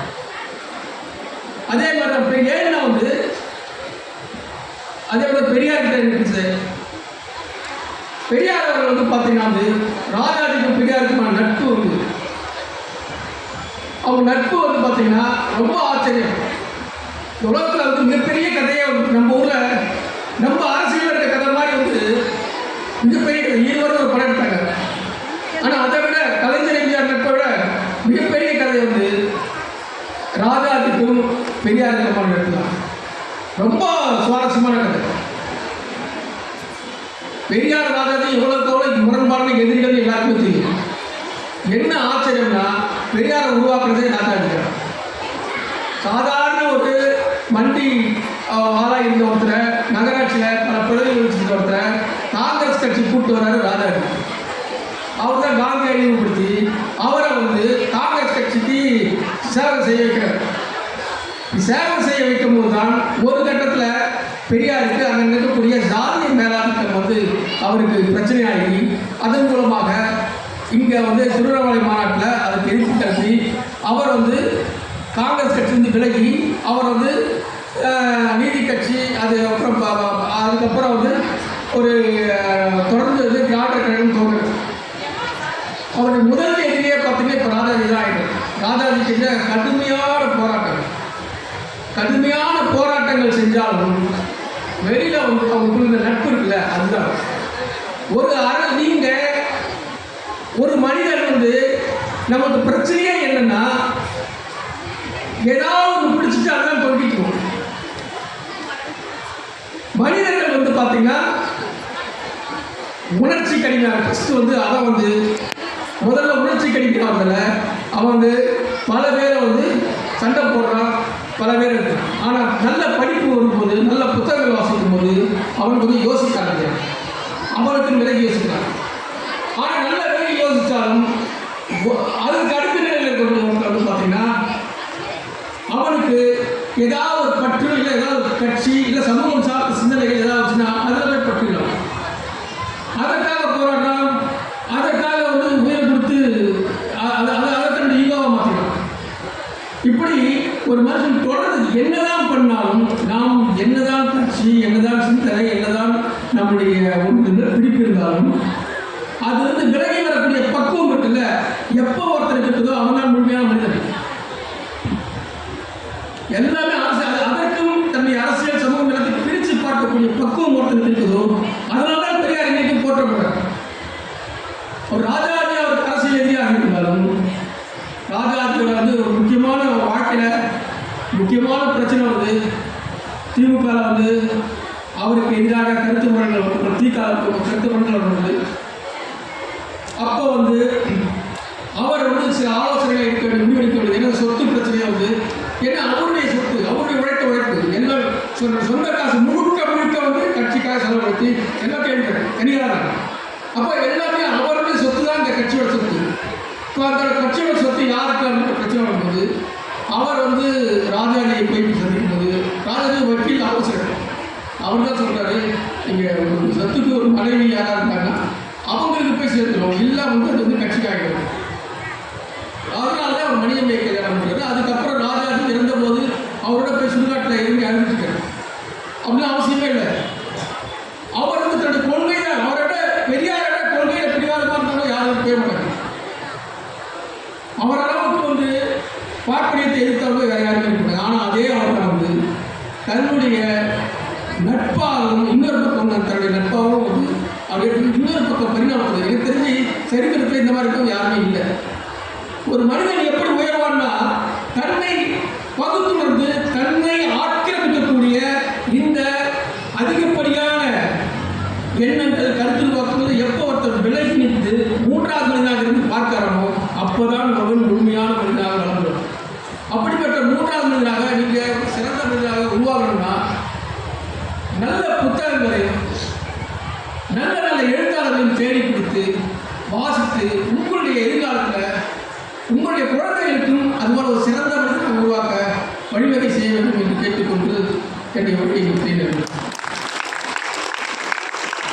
அதே மாதிரி அப்படி ஏன்னா வந்து அதே மாதிரி பெரியார் கிட்ட இருந்துச்சு. பெரியார் அவர்கள் வந்து பார்த்தீங்கன்னா ராஜாஜிக்கும் பெரியாருக்குமான நட்பு வந்து அவங்க நட்பு வந்து பார்த்தீங்கன்னா ரொம்ப ஆச்சரியம். உலகத்தில் வந்து மிகப்பெரிய கதையை நம்ம ஊரில் நம்ம அரசியல் இருக்க கதை மாதிரி வந்து மிகப்பெரிய இருவரும் ஒரு படம் எடுத்தாங்க. ஆனால் அதை விட கலைஞர் எம்ஜிஆர் நட்பை விட மிகப்பெரிய கதை வந்து ராஜாஜிக்கும் பெரியாருக்குமான நட்பு தான். ரொம்ப சுவாரஸ்யமான கதை. பெரியார் ராஜாஜி எவ்வளவு முரண்பாடான எதிரிகள் எல்லாருக்குமே தெரியும். என்ன ஆச்சரியம்னா பெரியாரை உருவாக்குறதே ராஜாஜி தான். சாதாரண ஒரு மண்டி ஆளாக இருந்த ஒருத்தரை, நகராட்சியில் பல பதவிகள் வச்சுருந்த ஒருத்தரை காங்கிரஸ் கட்சி கூப்பிட்டு வர்றாரு ராஜாஜி. அவர் தான் காந்தியை அறிமுகப்படுத்தி அவரை வந்து காங்கிரஸ் கட்சிக்கு சேவை செய்ய வைக்கிறார். சேவை செய்ய வைக்கும் போது தான் ஒரு கட்டத்தில் பெரியாருக்கு அங்கே இருக்கக்கூடிய ஜாதிய மேலாதிக்கம் வந்து அவருக்கு பிரச்சனையாகி அதன் மூலமாக இங்கே வந்து திருவண்ணாமலை மாநாட்டில் அதுக்கு எதிர்ப்பு கல்வி அவர் வந்து காங்கிரஸ் கட்சியிலிருந்து விலகி அவர் வந்து நீதி கட்சி அதுக்கப்புறம் வந்து ஒரு தொடர்ந்து வந்து திராவிட கழகம் தோன்றுது. அவருடைய முதல் எதிரியே பார்த்தீங்கன்னா இப்போ ராஜாஜி தான் ஆகிடும். ராஜாஜிக்கு கடுமையான போராட்டங்கள் செஞ்சாலும் வெளியில் வந்து அவங்களுக்கு இந்த நட்பு இருக்குல்ல, அதுதான் நீங்கள் ஒரு மனிதன் வந்து நமக்கு பிரச்சனையே என்னன்னா ஏதாவது பிடிச்சிட்டு அதான் தொண்டிக்கும். மனிதர்கள் வந்து பார்த்தீங்கன்னா உணர்ச்சி கடிமையான ஃபஸ்ட்டு வந்து அவன் வந்து முதல்ல உணர்ச்சி கடிக்கிறாங்கல்ல, அவன் வந்து பல பேரை வந்து சண்டை போடுறான், பல பேர் இருக்கான். ஆனால் நல்ல படிப்பு வரும்போது நல்ல புத்தகங்கள் வாசிக்கும் போது அவனுக்கு வந்து யோசிக்க ஆரம்பிக்கிறான், அவனுக்கு விலகி யோசிக்கிறான். ஆனால் நல்ல விலகி யோசித்தாலும் அதுக்கு அடுத்த நிலையில் இருக்கிறவங்க வந்து பார்த்தீங்கன்னா அவனுக்கு ஏதாவது ஒரு பற்று இல்லை, ஏதாவது கட்சி இல்லை சமூகம் சார்ந்த சிந்தனைகள் ஏதாவது வச்சுன்னா அதில் போய் பற்றுக்கலாம். அதற்காக போராட்டம், அதற்காக வந்து உயிரை கொடுத்து அதை தன்னுடைய ஈகோவை மாற்றிக்கலாம். இப்படி ஒரு மனுஷன் தொடர்ந்து என்னதான் பண்ணாலும் நாம் என்னதான் கட்சி என்னதான் சிந்தனை என்னதான் நம்முடைய பிடிப்பு இருந்தாலும் அது வந்து விலகி வரக்கூடிய பக்குவம் இருக்குல்ல, எப்போ ஒருத்தர் இருக்குதோ அவன் தான் முழுமையான மனிதன். எல்லாமே அதற்கும் தன்னுடைய அரசியல் சமூகம் எல்லாத்தையும் பிரித்து பார்க்கக்கூடிய பக்குவம் ஒருத்தர் இருக்குதோ அதனால தான் பெரியார் இன்னைக்கும் போற்றப்படுறார். ஒரு ராஜாஜி அவருக்கு அரசியல் எதிராக இருந்தாலும் ராஜாஜியோட வந்து ஒரு முக்கியமான வாழ்க்கையில் முக்கியமான பிரச்சனை வந்து திமுக வந்து அவருக்கு எதிராக கருத்து முறைகள் கருத்து முறைகள் வந்து அப்போ வந்து அவர் வந்து சில ஆலோசனைகளை எடுக்க வேண்டிய முடிவெடுக்க வேண்டியது. ஏன்னா சொத்து பிரச்சனையை வந்து ஏன்னா அவருடைய சொத்து அவருடைய உழைப்பு எல்லாம் சொந்த காசு முழுக்க வந்து கட்சிக்காக செலவழித்து எல்லாத்தையும் தனியாக அப்போ எல்லாமே அவருடைய சொத்து தான் இந்த கட்சியோட சொத்து. இப்போ அந்த கட்சியோட சொத்து யாருக்கு அப்படின்ற பிரச்சனை வரும்போது அவர் வந்து ராஜாஜியை போய் சந்திக்கும் போது ராஜாஜி வக்கீல் ஆலோசனை அவர் தான் சொல்கிறாரு, நீங்கள் ஒரு சொத்துக்கு ஒரு மனைவி யாராக இருந்தாங்கன்னா அவங்களுக்கு போய் சேர்த்துடும், இல்லை வந்து அது வந்து கட்சிக்காகிடும். அதனால தான் அவர் மணியம்மை கல்யாணம் பண்ணுறது. அதுக்கப்புறம் ராஜாஜி இறந்தபோது அவரோட போய் சுடுகாட்டில் இறங்கி அறிவிச்சுக்கிறார். அப்படின்னு அவசியமே இல்லை. அவர் வந்து தன்னுடைய கொள்கை தான் அவரோட பெரியாரோட கொள்கையை பிடிவாதமாக இருந்தாலும் யாரும் போய் மாட்டாங்க. அவர் அளவுக்கு வந்து பார்ப்பனியத்தை எதிர்த்தவங்க வேறு யாருமே இருப்பாங்க. ஆனால் அதே அவர் வந்து தன்னுடைய நட்பாகவும் இன்னொரு பக்கம் தன்னுடைய நட்பாகவும் வந்து அப்படியே இன்னொரு பக்கம் பரிணாமப்படுது. எனக்கு தெரிஞ்சு சரித்திரத்தில் இந்த மாதிரி இருக்கும் யாருமே இல்லை. ஒரு மனிதன் எப்படி உயர்வான்னா தன்னை பகுத்துணர்ந்து தன்னை ஆக்கிரமிக்கக்கூடிய இந்த அதிகப்படியான எண்ணங்கள் கருத்தில் பார்க்கும்போது எப்போ ஒருத்தர் விலகி நின்று மூன்றாவது மனிதனாக இருந்து பார்க்கிறானோ அப்போதான் அவன் முழுமையான மனிதனாக வளர்ந்துடும். அப்படிப்பட்ட மூன்றாவது மனிதனாக நீங்கள் சிறந்த மனிதனாக உருவாகணும்னா நல்ல புத்தகங்களையும் நல்ல நல்ல எழுத்தாளர்களையும் தேடி பிடித்து வாசித்து உங்களுடைய எதிர்காலத்தில் உங்களுடைய குழந்தைகளுக்கும் அதுபோல் ஒரு சிறந்த மனிதனை உருவாக்க வழிவகை செய்ய வேண்டும் என்று கேட்டுக்கொண்டு என்னுடைய